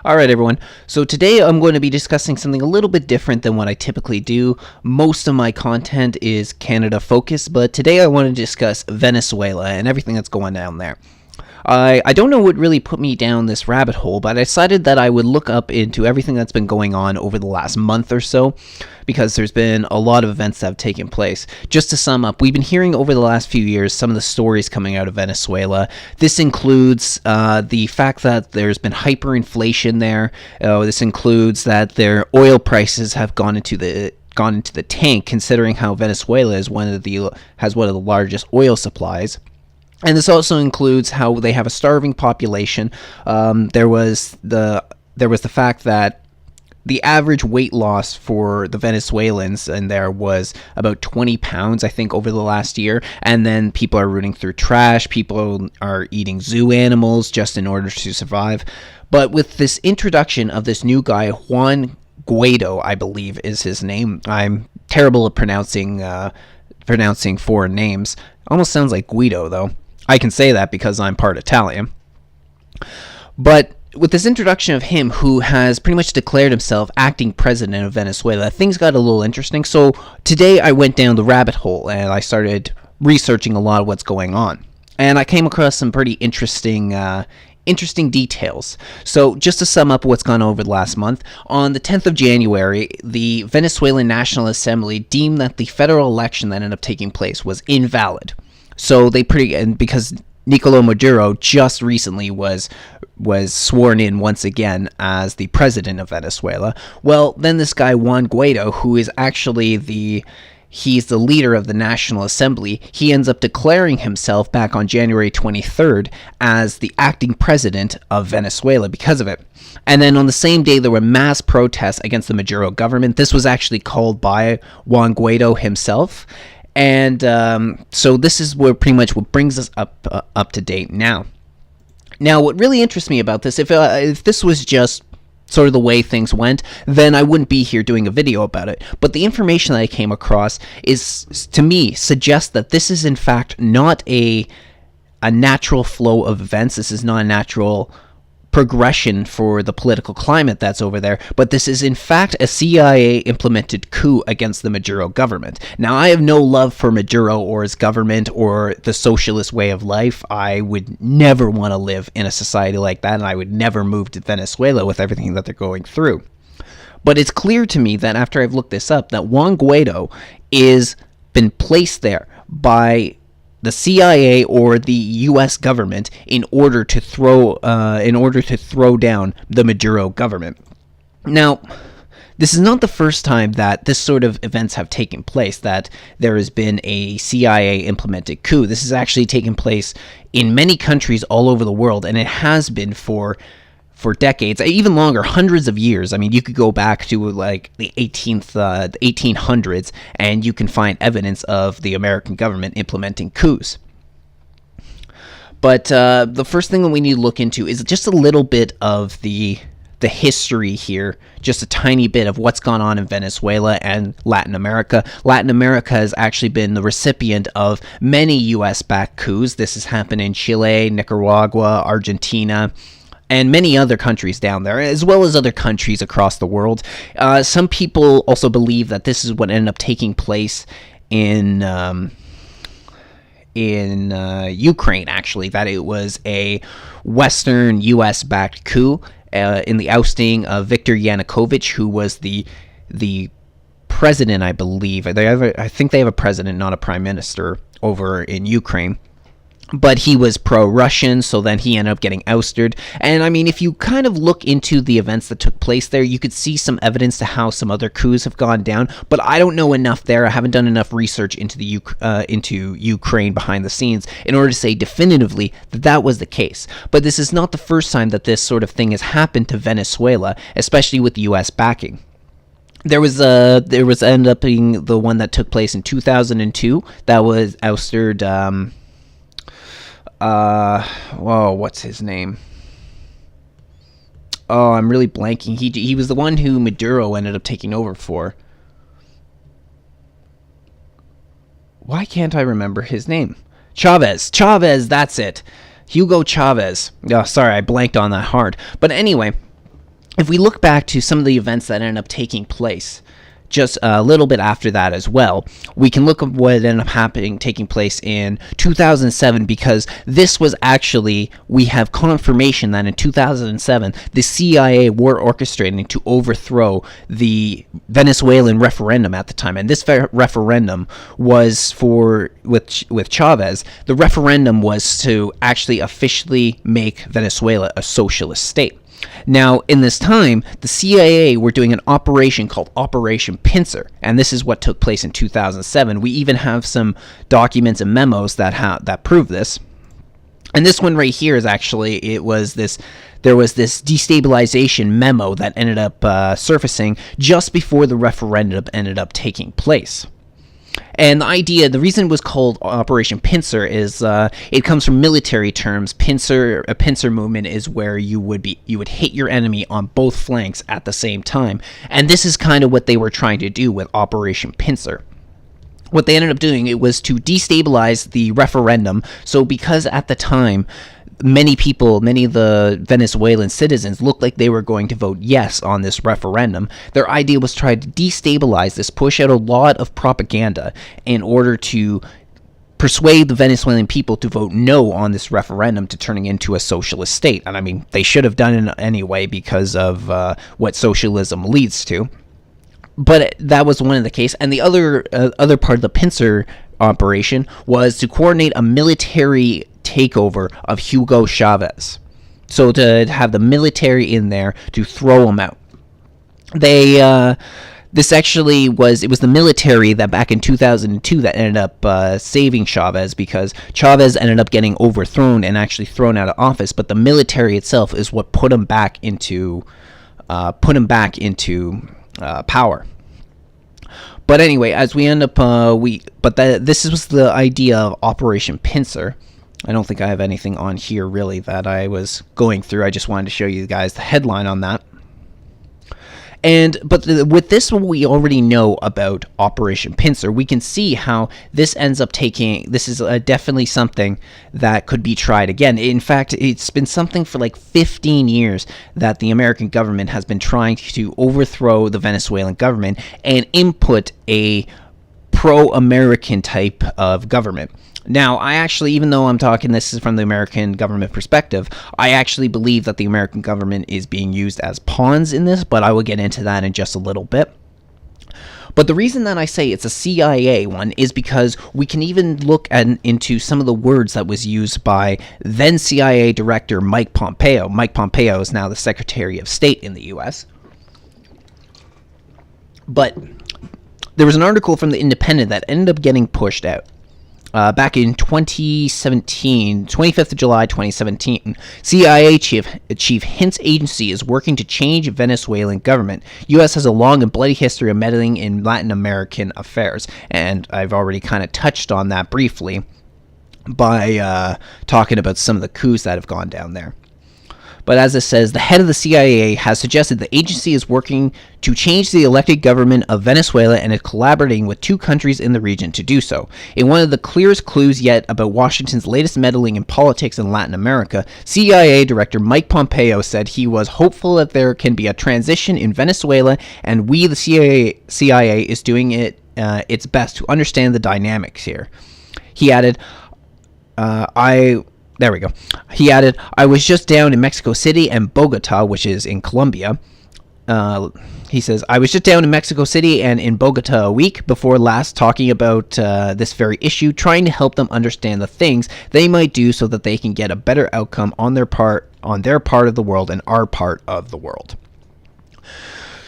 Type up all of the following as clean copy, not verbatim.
Alright everyone, so today I'm going to be discussing something a little bit different than what I typically do. Most of my content is Canada focused, but today I want to discuss Venezuela and everything that's going down there. I don't know what really put me down this rabbit hole, but I decided that I would look up into everything that's been going on over the last month or so, because there's been a lot of events that have taken place. Just to sum up, we've been hearing over the last few years some of the stories coming out of Venezuela. This includes the fact that there's been hyperinflation there. This includes that their oil prices have gone into the tank, considering how Venezuela is has one of the largest oil supplies. And this also includes how they have a starving population. There was the fact that the average weight loss for the Venezuelans in there was about 20 pounds, I think, over the last year. And then people are rooting through trash. People are eating zoo animals just in order to survive. But with this introduction of this new guy, Juan Guaido, I believe is his name. I'm terrible at pronouncing foreign names. Almost sounds like Guido, though. I can say that because I'm part Italian. But with this introduction of him, who has pretty much declared himself acting president of Venezuela, things got a little interesting. So today I went down the rabbit hole and I started researching a lot of what's going on. And I came across some pretty interesting details. So just to sum up what's gone on over the last month, on the 10th of January, the Venezuelan National Assembly deemed that the federal election that ended up taking place was invalid. So because Nicolás Maduro just recently was sworn in once again as the president of Venezuela. Well, then this guy Juan Guaido, who is actually he's the leader of the National Assembly, he ends up declaring himself back on January 23rd as the acting president of Venezuela because of it. And then on the same day, there were mass protests against the Maduro government. This was actually called by Juan Guaido himself. And so this is what brings us up to date now. Now, what really interests me about this, if this was just sort of the way things went, then I wouldn't be here doing a video about it. But the information that I came across to me, suggests that this is in fact not a natural flow of events. This is not a natural progression for the political climate that's over there, but this is in fact a CIA implemented coup against the Maduro government. Now, I have no love for Maduro or his government or the socialist way of life. I would never want to live in a society like that, and I would never move to Venezuela with everything that they're going through. But it's clear to me that after I've looked this up, that Juan Guaido is been placed there by the CIA or the U.S. government in order to throw down the Maduro government. Now, this is not the first time that this sort of events have taken place, that there has been a CIA-implemented coup. This has actually taken place in many countries all over the world, and it has been for decades, even longer, hundreds of years. I mean, you could go back to like the 1800s, and you can find evidence of the American government implementing coups. But the first thing that we need to look into is just a little bit of the history here, just a tiny bit of what's gone on in Venezuela and Latin America. Latin America has actually been the recipient of many U.S.-backed coups. This has happened in Chile, Nicaragua, Argentina, and many other countries down there, as well as other countries across the world. Some people also believe that this is what ended up taking place in Ukraine, actually, that it was a Western U.S.-backed coup in the ousting of Viktor Yanukovych, who was the president, I believe. I think they have a president, not a prime minister, over in Ukraine. But he was pro-Russian, so then he ended up getting ousted. And I mean, if you kind of look into the events that took place there, you could see some evidence to how some other coups have gone down. But I don't know enough there. I haven't done enough research into into Ukraine behind the scenes in order to say definitively that that was the case. But this is not the first time that this sort of thing has happened to Venezuela, especially with U.S. backing. There was ended up being the one that took place in 2002. That was ousted. What's his name? Oh, I'm really blanking. He was the one who Maduro ended up taking over for. Why can't I remember his name? Chavez, that's it. Hugo Chavez. Oh, sorry, I blanked on that hard. But anyway, if we look back to some of the events that ended up taking place just a little bit after that as well, we can look at what ended up taking place in 2007, because this was actually, we have confirmation that in 2007, the CIA were orchestrating to overthrow the Venezuelan referendum at the time. And this referendum was with Chavez, the referendum was to actually officially make Venezuela a socialist state. Now, in this time, the CIA were doing an operation called Operation Pincer, and this is what took place in 2007. We even have some documents and memos that prove this. And this one right here is actually, there was this destabilization memo that ended up surfacing just before the referendum ended up taking place. And the reason it was called Operation Pincer is it comes from military terms. A pincer movement is where you would hit your enemy on both flanks at the same time. And this is kind of what they were trying to do with Operation Pincer. What they ended up doing, it was to destabilize the referendum. So because at the time, many of the Venezuelan citizens looked like they were going to vote yes on this referendum, their idea was to try to destabilize this, push out a lot of propaganda in order to persuade the Venezuelan people to vote no on this referendum to turning into a socialist state. And I mean, they should have done it anyway because of what socialism leads to. But that was one of the case. And the other part of the pincer operation was to coordinate a military takeover of Hugo Chavez. So to have the military in there to throw him out. This actually was the military that back in 2002 that ended up saving Chavez, because Chavez ended up getting overthrown and actually thrown out of office, but the military itself is what put him back into power. But anyway, as we end up, this was the idea of Operation Pincer. I don't think I have anything on here really that I was going through. I just wanted to show you guys the headline on that. With this, what we already know about Operation Pincer, we can see how this ends up this is definitely something that could be tried again. In fact, it's been something for like 15 years that the American government has been trying to overthrow the Venezuelan government and input a pro-American type of government. Now, I actually, even though I'm talking this is from the American government perspective, I actually believe that the American government is being used as pawns in this, but I will get into that in just a little bit. But the reason that I say it's a CIA one is because we can even look into some of the words that was used by then CIA Director Mike Pompeo. Mike Pompeo is now the Secretary of State in the U.S. But there was an article from The Independent that ended up getting pushed out. Back in 2017, 25th of July 2017, CIA chief hints agency is working to change Venezuelan government. U.S. has a long and bloody history of meddling in Latin American affairs, and I've already kind of touched on that briefly by talking about some of the coups that have gone down there. But as it says, the head of the CIA has suggested the agency is working to change the elected government of Venezuela and is collaborating with two countries in the region to do so. In one of the clearest clues yet about Washington's latest meddling in politics in Latin America, CIA Director Mike Pompeo said he was hopeful that there can be a transition in Venezuela, and the CIA is doing its best to understand the dynamics here. He added, There we go. He added, I was just down in Mexico City and Bogota, which is in Colombia. He says, I was just down in Mexico City and in Bogota a week before last talking about this very issue, trying to help them understand the things they might do so that they can get a better outcome on their part of the world and our part of the world.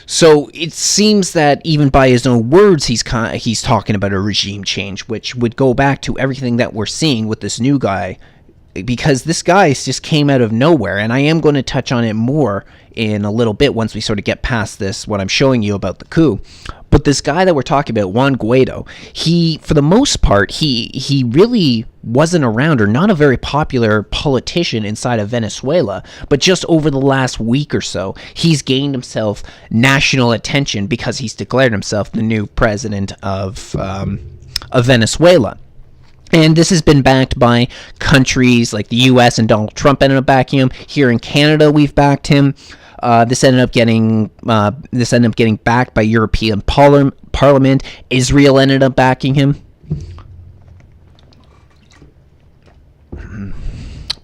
So it seems that even by his own words, he's talking about a regime change, which would go back to everything that we're seeing with this new guy, because this guy just came out of nowhere, and I am going to touch on it more in a little bit once we sort of get past this, what I'm showing you about the coup. But this guy that we're talking about, Juan Guaido, he, for the most part, he really wasn't around, or not a very popular politician inside of Venezuela, but just over the last week or so, he's gained himself national attention because he's declared himself the new president of Venezuela. And this has been backed by countries like the U.S. and Donald Trump ended up backing him. Here in Canada, we've backed him. This ended up getting backed by European Parliament. Israel ended up backing him.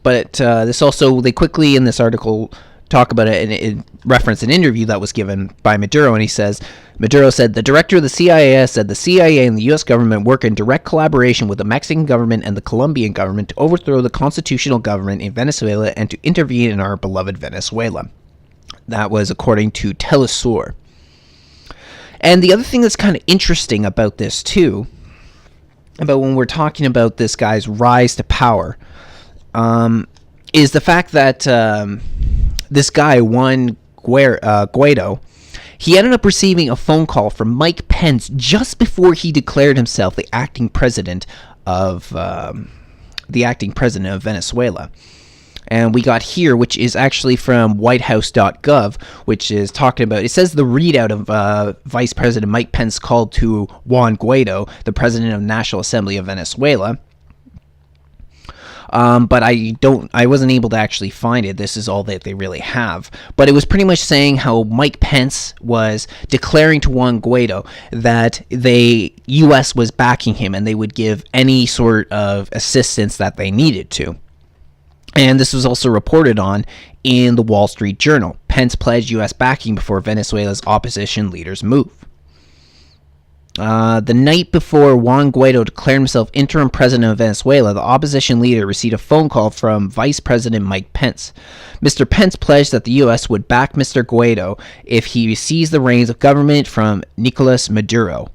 But they quickly in this article talk about it, and it reference an interview that was given by Maduro, and Maduro said, the director of the CIA said the CIA and the U.S. government work in direct collaboration with the Mexican government and the Colombian government to overthrow the constitutional government in Venezuela and to intervene in our beloved Venezuela. That was according to Telesur. And the other thing that's kind of interesting about this too, about when we're talking about this guy's rise to power, is the fact that this guy, Juan Guaido, he ended up receiving a phone call from Mike Pence just before he declared himself the acting president of Venezuela. And we got here, which is actually from whitehouse.gov, which is talking about, it says the readout of Vice President Mike Pence called to Juan Guaido, the President of the National Assembly of Venezuela. But I wasn't able to actually find it. This is all that they really have. But it was pretty much saying how Mike Pence was declaring to Juan Guaido that the U.S. was backing him and they would give any sort of assistance that they needed to. And this was also reported on in the Wall Street Journal. Pence pledged U.S. backing before Venezuela's opposition leaders move. The night before Juan Guaido declared himself interim president of Venezuela, the opposition leader received a phone call from Vice President Mike Pence. Mr. Pence pledged that the U.S. would back Mr. Guaido if he seized the reins of government from Nicolas Maduro.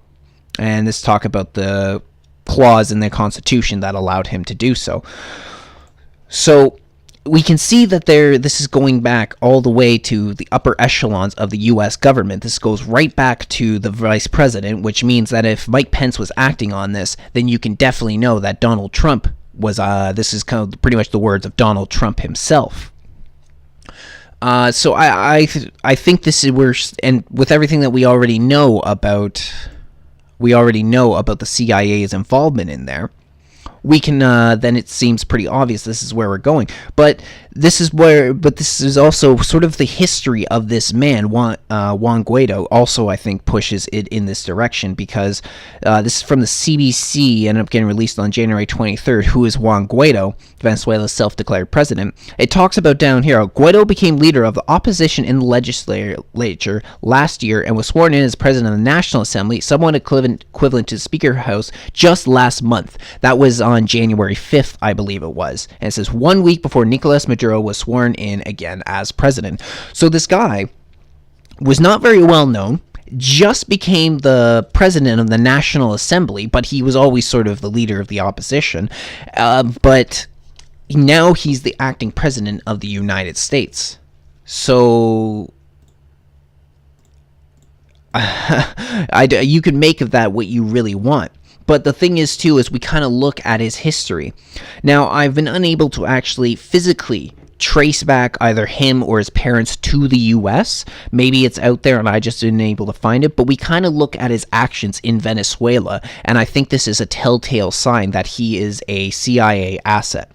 And this talk about the clause in the Constitution that allowed him to do so. So we can see that this is going back all the way to the upper echelons of the U.S. government. This goes right back to the vice president, which means that if Mike Pence was acting on this, then you can definitely know that Donald Trump was, this is kind of pretty much the words of Donald Trump himself. So I think this is and with everything that we already know about the CIA's involvement in there, we can then it seems pretty obvious this is where we're going. But this is also sort of the history of this man, Juan Guaido. Also, I think pushes it in this direction because this is from the CBC, ended up getting released on January 23rd. Who is Juan Guaido, Venezuela's self-declared president? It talks about down here, Guaido became leader of the opposition in the legislature last year and was sworn in as president of the National Assembly, somewhat equivalent to the Speaker House, just last month. That was on January 5th, I believe it was. And it says 1 week before Nicolas Maduro was sworn in again as president. So this guy was not very well known, just became the president of the National Assembly, but he was always sort of the leader of the opposition. But now he's the acting president of the United States. So you can make of that what you really want. But the thing is, too, is we kind of look at his history. Now, I've been unable to actually physically trace back either him or his parents to the U.S. Maybe it's out there and I just didn't able to find it, but we kind of look at his actions in Venezuela, and I think this is a telltale sign that he is a CIA asset.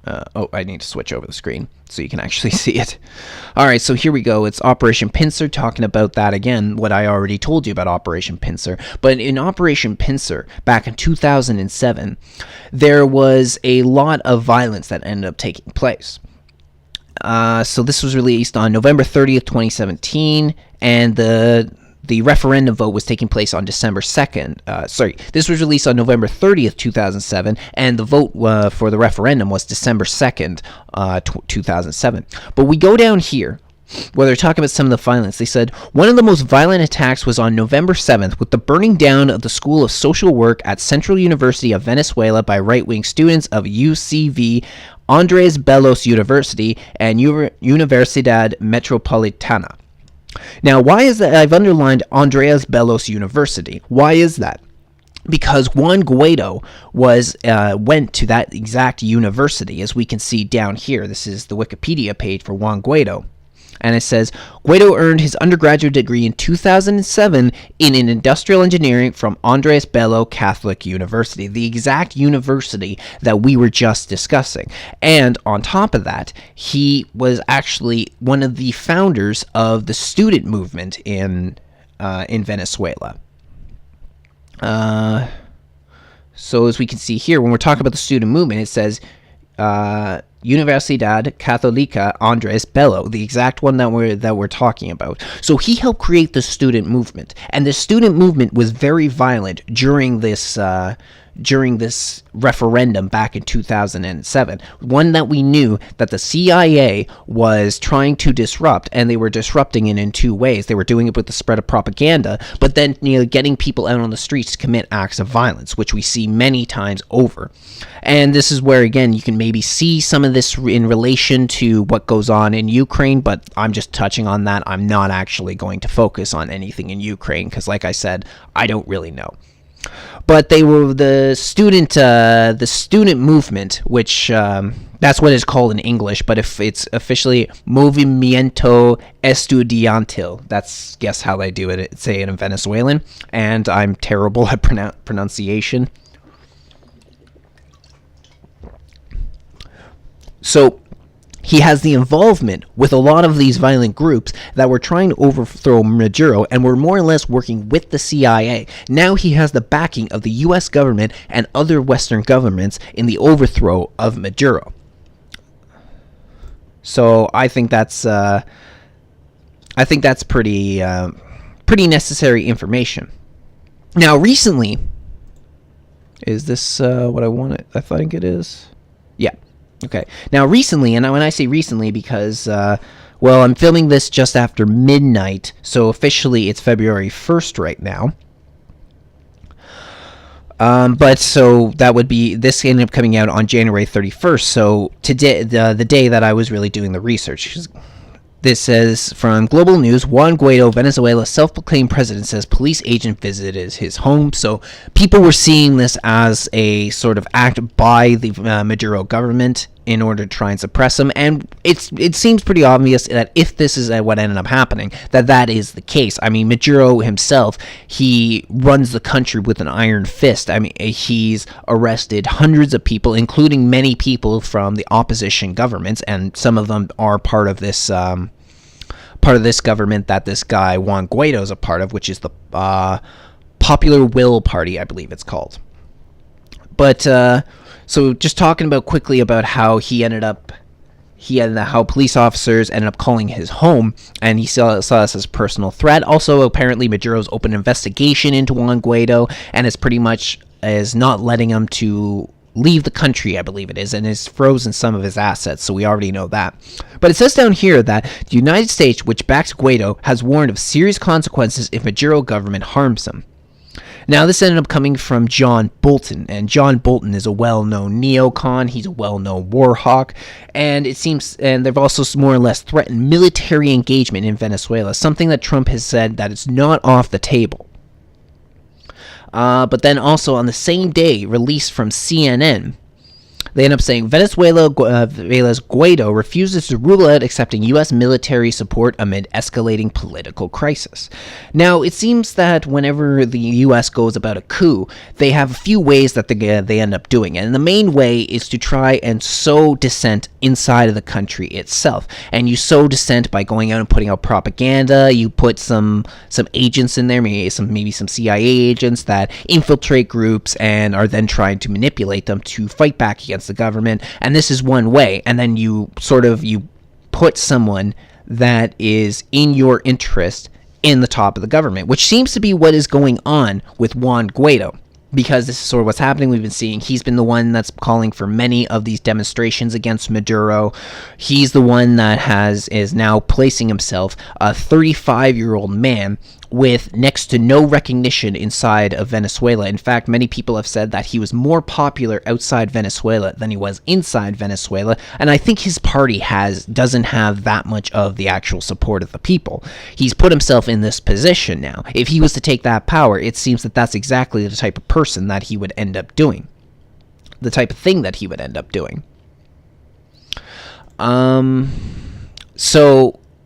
I need to switch over the screen so you can actually see it. Alright, so here we go. It's Operation Pincer, talking about that again, what I already told you about Operation Pincer. But in Operation Pincer, back in 2007, there was a lot of violence that ended up taking place. So this was released on November 30th, 2017, and the referendum vote was taking place on December 2nd. This was released on November 30th, 2007, and the vote for the referendum was December 2nd, 2007. But we go down here, where they're talking about some of the violence. They said, one of the most violent attacks was on November 7th with the burning down of the School of Social Work at Central University of Venezuela by right-wing students of UCV, Andres Bellos University, and Universidad Metropolitana. Now, why is that? I've underlined Andres Bellos University. Why is that? Because Juan Guaido went to that exact university, as we can see down here. This is the Wikipedia page for Juan Guaido. And it says, Guaido earned his undergraduate degree in 2007 in industrial engineering from Andres Bello Catholic University, the exact university that we were just discussing. And on top of that, he was actually one of the founders of the student movement in Venezuela. So as we can see here, when we're talking about the student movement, it says Universidad Católica Andres Bello, the exact one that we're talking about. So he helped create the student movement, and the student movement was very violent during this referendum back in 2007, one that we knew that the CIA was trying to disrupt, and they were disrupting it in two ways. They were doing it with the spread of propaganda, but then getting people out on the streets to commit acts of violence, which we see many times over. And this is where, again, you can maybe see some of this in relation to what goes on in Ukraine, but I'm just touching on that. I'm not actually going to focus on anything in Ukraine because, like I said, I don't really know. But they were the student movement, which that's what it's called in English, but if it's officially Movimiento Estudiantil, that's guess how they do it. Say it in Venezuelan, and I'm terrible at pronunciation. So he has the involvement with a lot of these violent groups that were trying to overthrow Maduro and were more or less working with the CIA. Now he has the backing of the U.S. government and other Western governments in the overthrow of Maduro. So I think that's pretty necessary information. Now recently, is this what I wanted? I think it is. Yeah. Okay. Now, recently, and when I say recently, because, I'm filming this just after midnight, so officially it's February 1st right now. But so that would be, this ended up coming out on January 31st, so today, the day that I was really doing the research. This says, from Global News, Juan Guaido, Venezuela's self-proclaimed president, says police agent visited his home. So people were seeing this as a sort of act by the Maduro government in order to try and suppress him. And it seems pretty obvious that if this is what ended up happening, that is the case. I mean, Maduro himself, he runs the country with an iron fist. I mean, he's arrested hundreds of people, including many people from the opposition governments, and some of them are part of this government that this guy Juan Guaido is a part of, which is the Popular Will Party, I believe it's called. But so just talking about quickly about how how police officers ended up calling his home, and he saw this as a personal threat. Also, apparently Maduro's open investigation into Juan Guaido, and is pretty much is not letting him to leave the country, I believe it is, and has frozen some of his assets, so we already know that. But it says down here that the United States, which backs Guaido, has warned of serious consequences if Maduro government harms him. Now, this ended up coming from John Bolton, and John Bolton is a well-known neocon. He's a well-known war hawk, and it seems, and they've also more or less threatened military engagement in Venezuela, something that Trump has said that it's not off the table. But then also on the same day, released from CNN, they end up saying Venezuela's Guaido refuses to rule out accepting U.S. military support amid escalating political crisis. Now, it seems that whenever the U.S. goes about a coup, they have a few ways that they end up doing it. And the main way is to try and sow dissent inside of the country itself. And you sow dissent by going out and putting out propaganda. You put some agents in there, maybe some CIA agents that infiltrate groups and are then trying to manipulate them to fight back against the government, and this is one way. And then you put someone that is in your interest in the top of the government, which seems to be what is going on with Juan Guaido, because this is sort of what's happening. We've been seeing he's been the one that's calling for many of these demonstrations against Maduro. He's the one that is now placing himself, a 35-year-old man, with next to no recognition inside of Venezuela. In fact, many people have said that he was more popular outside Venezuela than he was inside Venezuela, and I think his party doesn't have that much of the actual support of the people. He's put himself in this position now. If he was to take that power, it seems that that's exactly the type of person that he would end up doing. The type of thing that he would end up doing.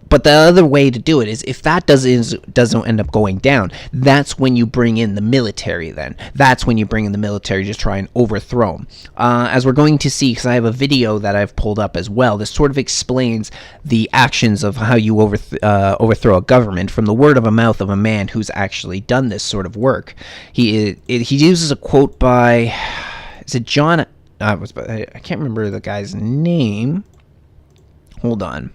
But But the other way to do it is, if that doesn't end up going down, that's when you bring in the military. Then that's when you bring in the military to try and overthrow them. As we're going to see, because I have a video that I've pulled up as well, this sort of explains the actions of how you overthrow a government from the word of a mouth of a man who's actually done this sort of work. He uses a quote by, is it John? I can't remember the guy's name. Hold on.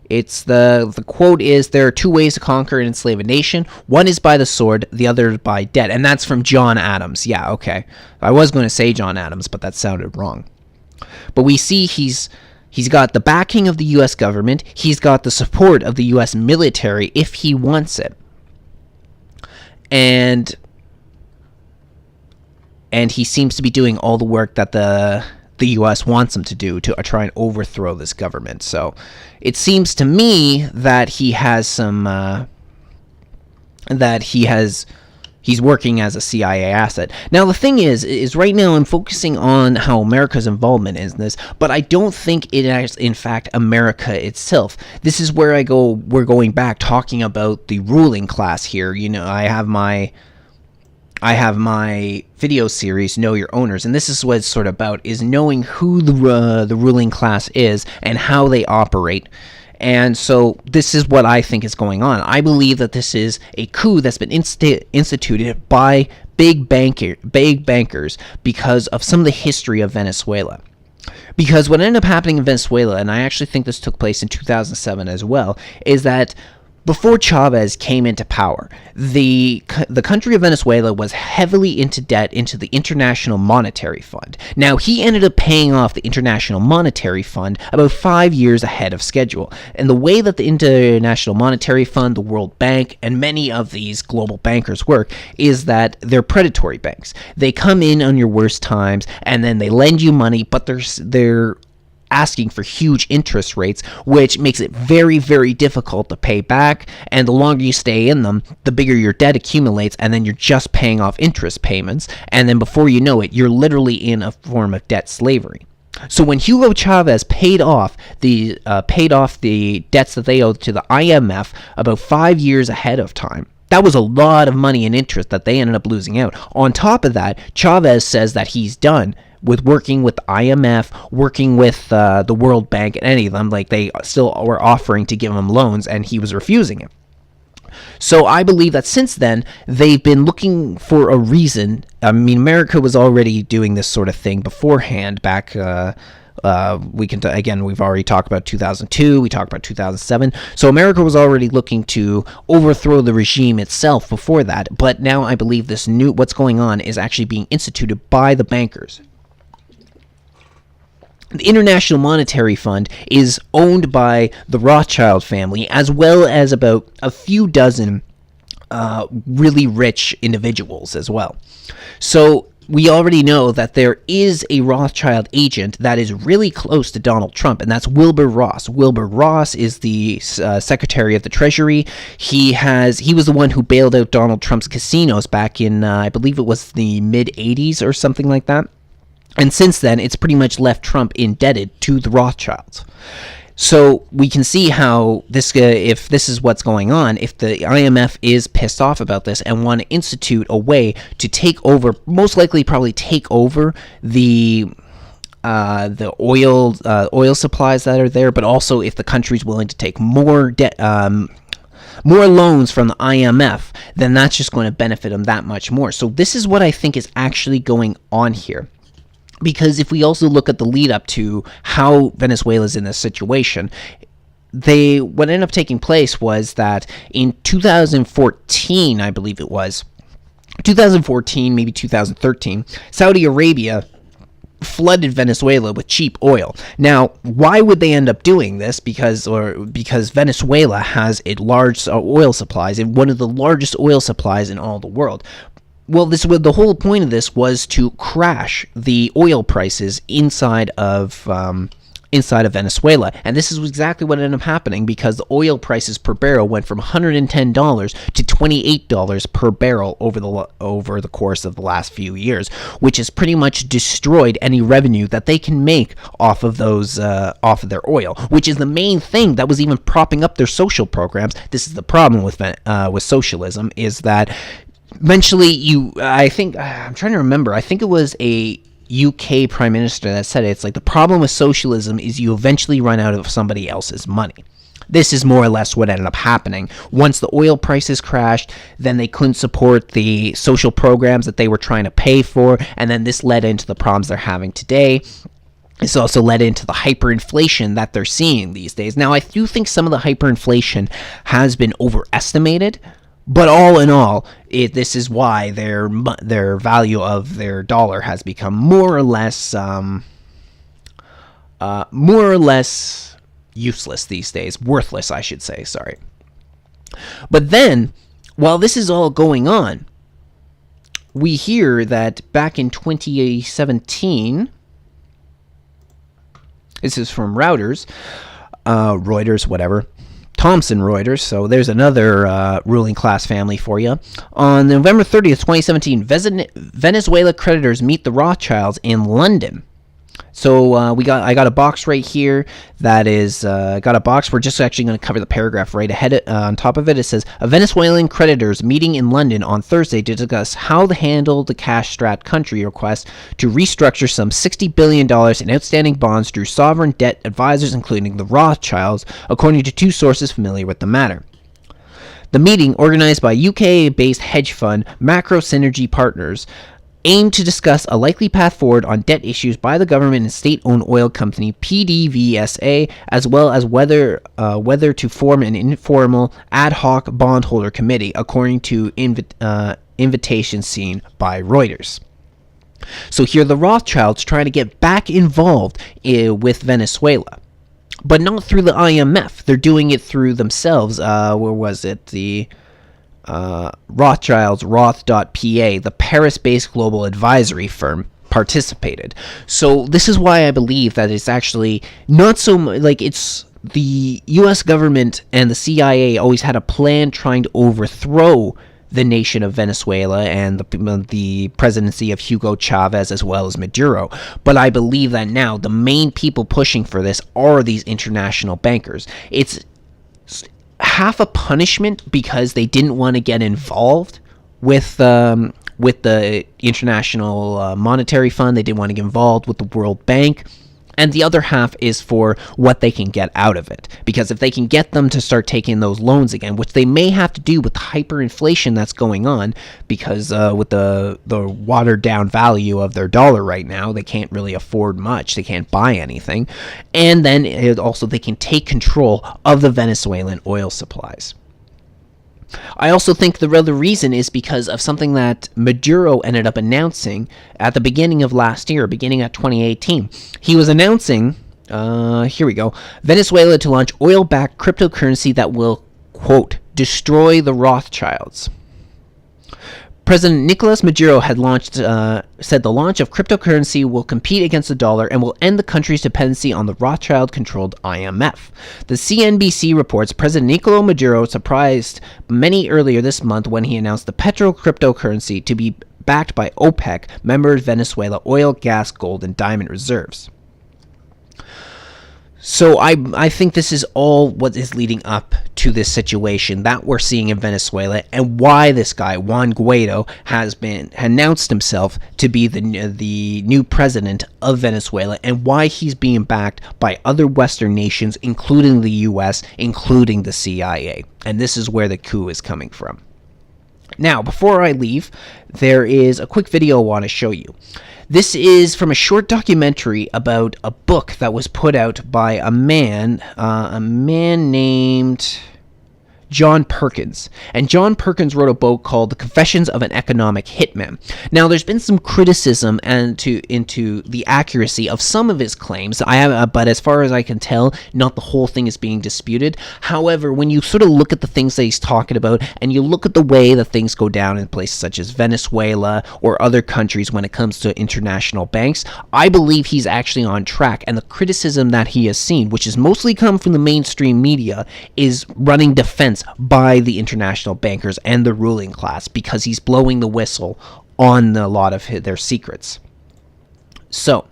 It's the quote is, "There are two ways to conquer and enslave a nation. One is by the sword, the other by debt." And that's from John Adams. Yeah, okay. I was going to say John Adams, but that sounded wrong. But we see he's got the backing of the U.S. government. He's got the support of the U.S. military if he wants it. And he seems to be doing all the work that the U.S. wants him to do to try and overthrow this government. So it seems to me that he has some he's working as a CIA asset. Now the thing is right now I'm focusing on how America's involvement is in this, but I don't think it is in fact America itself. This is where we're going back talking about the ruling class here. You know, I have my video series, Know Your Owners, and this is what it's sort of about, is knowing who the ruling class is and how they operate. And so this is what I think is going on. I believe that this is a coup that's been instituted by big bankers because of some of the history of Venezuela. Because what ended up happening in Venezuela, and I actually think this took place in 2007 as well, is that before Chavez came into power, the country of Venezuela was heavily into debt into the International Monetary Fund. Now, he ended up paying off the International Monetary Fund about 5 years ahead of schedule. And the way that the International Monetary Fund, the World Bank, and many of these global bankers work is that they're predatory banks. They come in on your worst times, and then they lend you money, but they're asking for huge interest rates, which makes it very, very difficult to pay back. And the longer you stay in them, the bigger your debt accumulates, and then you're just paying off interest payments. And then before you know it, you're literally in a form of debt slavery. So when Hugo Chavez paid off the debts that they owed to the IMF about 5 years ahead of time, that was a lot of money and interest that they ended up losing out. On top of that, Chavez says that he's done with working with the IMF, working with the World Bank, and any of them. Like, they still were offering to give him loans, and he was refusing it. So I believe that since then, they've been looking for a reason. I mean, America was already doing this sort of thing beforehand back... we've already talked about 2002, we talked about 2007. So America was already looking to overthrow the regime itself before that. But now I believe what's going on is actually being instituted by the bankers. The International Monetary Fund is owned by the Rothschild family, as well as about a few dozen really rich individuals as well. So we already know that there is a Rothschild agent that is really close to Donald Trump, and that's Wilbur Ross. Wilbur Ross is the Secretary of the Treasury. He was the one who bailed out Donald Trump's casinos back in, I believe it was the mid-'80s or something like that. And since then, it's pretty much left Trump indebted to the Rothschilds. So we can see how if this is what's going on, if the IMF is pissed off about this and want to institute a way to take over, most likely probably take over the oil supplies that are there, but also if the country's willing to take more debt, more loans from the IMF, then that's just going to benefit them that much more. So this is what I think is actually going on here. Because if we also look at the lead up to how Venezuela's in this situation, what ended up taking place was that in 2014, I believe it was, 2014, maybe 2013, Saudi Arabia flooded Venezuela with cheap oil. Now, why would they end up doing this? Because Venezuela has a large oil supplies, and one of the largest oil supplies in all the world. Well, the whole point of this was to crash the oil prices inside of inside of Venezuela. And this is exactly what ended up happening, because the oil prices per barrel went from $110 to $28 per barrel over the course of the last few years, which has pretty much destroyed any revenue that they can make off of their oil, which is the main thing that was even propping up their social programs. This is the problem with socialism, is that eventually I'm trying to remember, I think it was a UK Prime Minister that said it. It's like, the problem with socialism is you eventually run out of somebody else's money. This is more or less what ended up happening. Once the oil prices crashed, then they couldn't support the social programs that they were trying to pay for, and then this led into the problems they're having today. It's also led into the hyperinflation that they're seeing these days. Now, I do think some of the hyperinflation has been overestimated, but all in all, this is why their value of their dollar has become more or less useless these days. Worthless, I should say, sorry. But then, while this is all going on, we hear that back in 2017, this is from Reuters, whatever, Thomson Reuters, so there's another ruling class family for you. On November 30th, 2017, Venezuela creditors meet the Rothschilds in London. So I got a box right here that is got a box. We're just actually going to cover the paragraph right ahead. On top of it, it says, Venezuelan creditors meeting in London on Thursday to discuss how to handle the cash-strapped country request to restructure some $60 billion in outstanding bonds through sovereign debt advisors, including the Rothschilds, according to two sources familiar with the matter. The meeting, organized by UK-based hedge fund Macro Synergy Partners, aimed to discuss a likely path forward on debt issues by the government and state-owned oil company PDVSA, as well as whether to form an informal ad hoc bondholder committee, according to invitation seen by Reuters. So here the Rothschilds trying to get back involved with Venezuela, but not through the IMF. They're doing it through themselves. Where was it? The Rothschilds, Roth.pa, the Paris-based global advisory firm, participated. So this is why I believe that it's actually not so much like it's the U.S. government and the CIA always had a plan trying to overthrow the nation of Venezuela and the presidency of Hugo Chavez as well as Maduro. But I believe that now the main people pushing for this are these international bankers. It's half a punishment because they didn't want to get involved with the International Monetary Fund. They didn't want to get involved with the World Bank. And the other half is for what they can get out of it. Because if they can get them to start taking those loans again, which they may have to do with the hyperinflation that's going on, because with the watered down value of their dollar right now, they can't really afford much. They can't buy anything. And then also they can take control of the Venezuelan oil supplies. I also think the real reason is because of something that Maduro ended up announcing at the beginning of last year, beginning at 2018. He was announcing, here we go, Venezuela to launch oil-backed cryptocurrency that will, quote, destroy the Rothschilds. President Nicolas Maduro had said the launch of cryptocurrency will compete against the dollar and will end the country's dependency on the Rothschild-controlled IMF. The CNBC reports President Nicolas Maduro surprised many earlier this month when he announced the cryptocurrency to be backed by OPEC members Venezuela oil, gas, gold, and diamond reserves. So I think this is all what is leading up to this situation that we're seeing in Venezuela, and why this guy, Juan Guaido, has announced himself to be the new president of Venezuela, and why he's being backed by other Western nations, including the U.S., including the CIA. And this is where the coup is coming from. Now, before I leave, there is a quick video I want to show you. This is from a short documentary about a book that was put out by a man named John Perkins. And John Perkins wrote a book called The Confessions of an Economic Hitman. Now, there's been some criticism into the accuracy of some of his claims, but as far as I can tell, not the whole thing is being disputed. However, when you sort of look at the things that he's talking about, and you look at the way that things go down in places such as Venezuela or other countries when it comes to international banks, I believe he's actually on track. And the criticism that he has seen, which has mostly come from the mainstream media, is running defense by the international bankers and the ruling class because he's blowing the whistle on a lot of their secrets. So,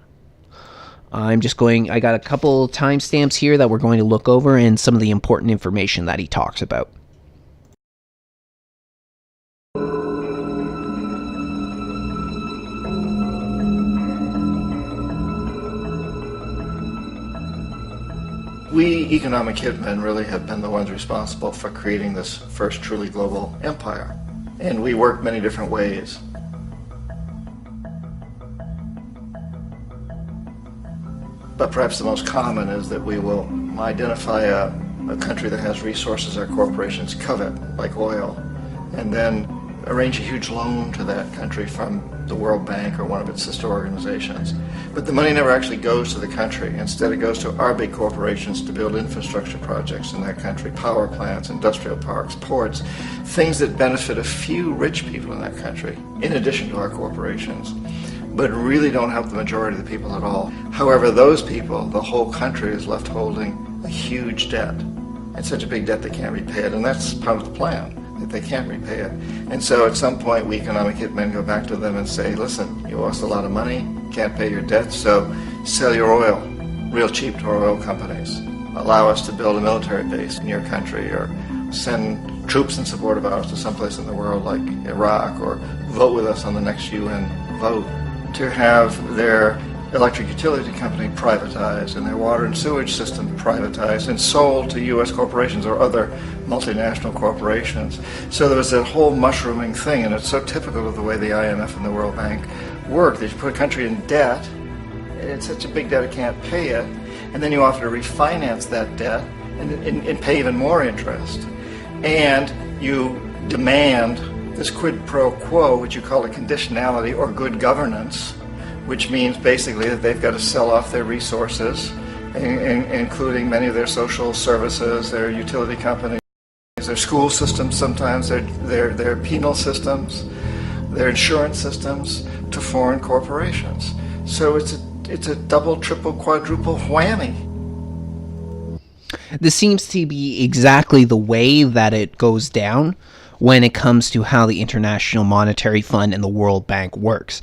I got a couple timestamps here that we're going to look over and some of the important information that he talks about. We economic hitmen really have been the ones responsible for creating this first truly global empire. And we work many different ways. But perhaps the most common is that we will identify a country that has resources our corporations covet, like oil, and then arrange a huge loan to that country from the World Bank or one of its sister organizations. But the money never actually goes to the country. Instead, it goes to our big corporations to build infrastructure projects in that country, power plants, industrial parks, ports, things that benefit a few rich people in that country, in addition to our corporations, but really don't help the majority of the people at all. However, those people, the whole country is left holding a huge debt. It's such a big debt they can't repay it, and that's part of the plan, that they can't repay it. And so at some point, we economic hitmen go back to them and say, listen, you lost a lot of money, can't pay your debt, so sell your oil real cheap to our oil companies. Allow us to build a military base in your country, or send troops in support of ours to someplace in the world like Iraq, or vote with us on the next UN vote. To have their electric utility company privatized and their water and sewage system privatized and sold to U.S. corporations or other multinational corporations. So there was that whole mushrooming thing, and it's so typical of the way the IMF and the World Bank work. They put a country in debt, and it's such a big debt it can't pay it, and then you offer to refinance that debt and pay even more interest. And you demand this quid pro quo, which you call a conditionality or good governance, which means basically that they've got to sell off their resources, including many of their social services, their utility companies, their school systems sometimes, their penal systems, their insurance systems, to foreign corporations. So it's a double, triple, quadruple whammy. This seems to be exactly the way that it goes down when it comes to how the International Monetary Fund and the World Bank works.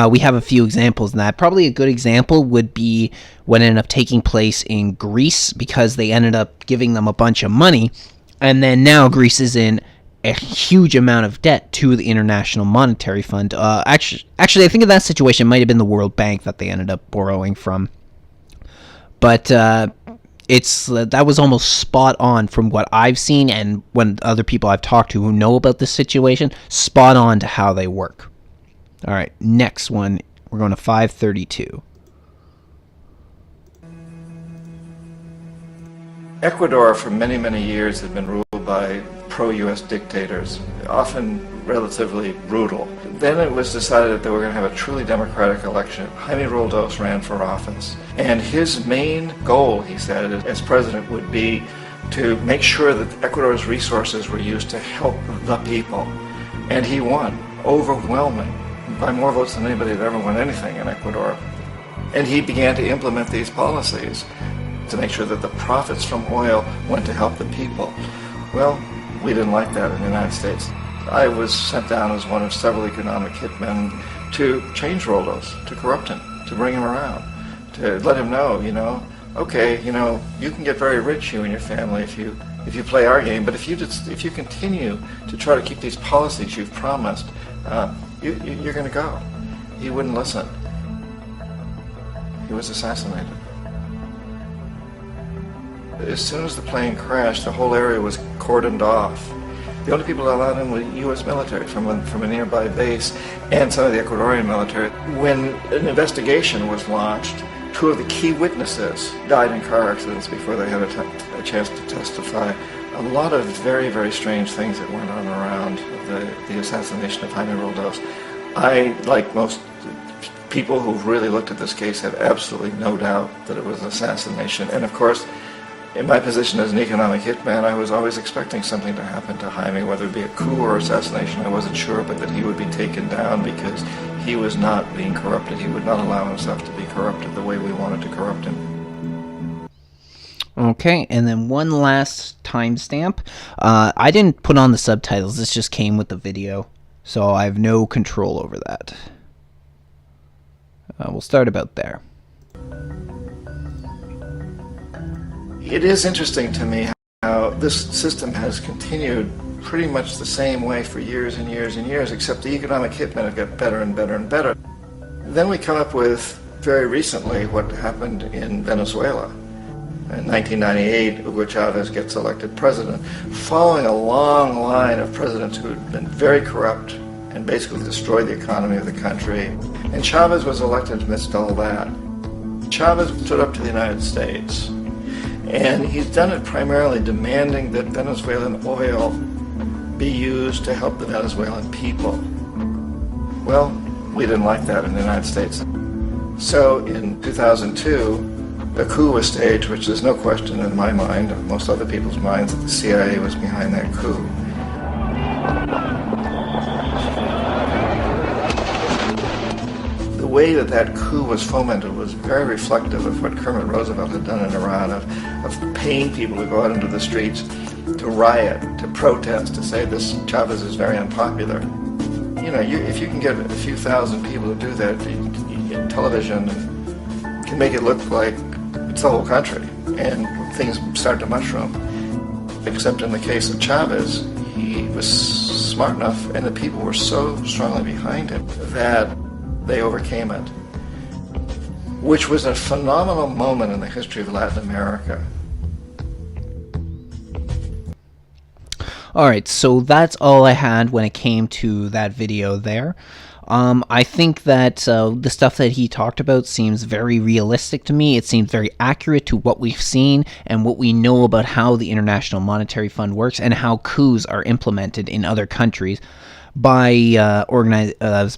We have a few examples of that. Probably a good example would be what ended up taking place in Greece, because they ended up giving them a bunch of money, and then now Greece is in a huge amount of debt to the International Monetary Fund. Actually, I think in that situation it might have been the World Bank that they ended up borrowing from. But that was almost spot on from what I've seen, and when other people I've talked to who know about this situation, spot on to how they work. All right, next one, we're going to 532. Ecuador for many, many years had been ruled by pro-U.S. dictators, often relatively brutal. Then it was decided that they were going to have a truly democratic election. Jaime Roldos ran for office, and his main goal, he said, as president, would be to make sure that Ecuador's resources were used to help the people. And he won, overwhelming, by more votes than anybody had ever won anything in Ecuador. And he began to implement these policies to make sure that the profits from oil went to help the people. Well, we didn't like that in the United States. I was sent down as one of several economic hitmen to change Roldos, to corrupt him, to bring him around, to let him know, okay, you can get very rich, you and your family, if you play our game, but if you continue to try to keep these policies you've promised, you're going to go. He wouldn't listen. He was assassinated. As soon as the plane crashed, the whole area was cordoned off. The only people that allowed in were U.S. military from a nearby base and some of the Ecuadorian military. When an investigation was launched, Two of the key witnesses died in car accidents before they had a chance to testify. A lot of very, very strange things that went on around the assassination of Jaime Roldos. I, like most people who've really looked at this case, have absolutely no doubt that it was an assassination. And of course, in my position as an economic hitman, I was always expecting something to happen to Jaime, whether it be a coup or assassination, I wasn't sure, but that he would be taken down because he was not being corrupted. He would not allow himself to be corrupted the way we wanted to corrupt him. Okay, and then one last timestamp. I didn't put on the subtitles. This just came with the video, so I have no control over that. We'll start about there. It is interesting to me how this system has continued pretty much the same way for years and years and years, except the economic hitmen have got better and better and better. Then we come up with, very recently, what happened in Venezuela. In 1998, Hugo Chavez gets elected president, following a long line of presidents who had been very corrupt and basically destroyed the economy of the country. And Chavez was elected amidst all that. Chavez stood up to the United States, and he's done it primarily demanding that Venezuelan oil be used to help the Venezuelan people. Well, we didn't like that in the United States. So in 2002, a coup was staged, which there's no question in my mind, and most other people's minds, that the CIA was behind that coup. The way that that coup was fomented was very reflective of what Kermit Roosevelt had done in Iran, of paying people to go out into the streets, to riot, to protest, to say this Chavez is very unpopular. You know, if you can get a few thousand people to do that, television can make it look like it's the whole country, and things start to mushroom. Except in the case of Chavez, he was smart enough, and the people were so strongly behind him that they overcame it, which was a phenomenal moment in the history of Latin America. Alright, so that's all I had when it came to that video there. I think that the stuff that he talked about seems very realistic to me. It seems very accurate to what we've seen and what we know about how the International Monetary Fund works and how coups are implemented in other countries by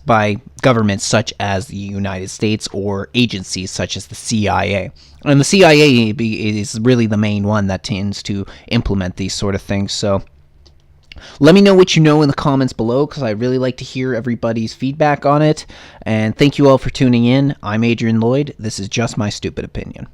by governments such as the United States or agencies such as the CIA. And the CIA is really the main one that tends to implement these sort of things. So let me know what you know in the comments below, because I really like to hear everybody's feedback on it. And thank you all for tuning in. I'm Adrian Lloyd. This is Just My Stupid Opinion.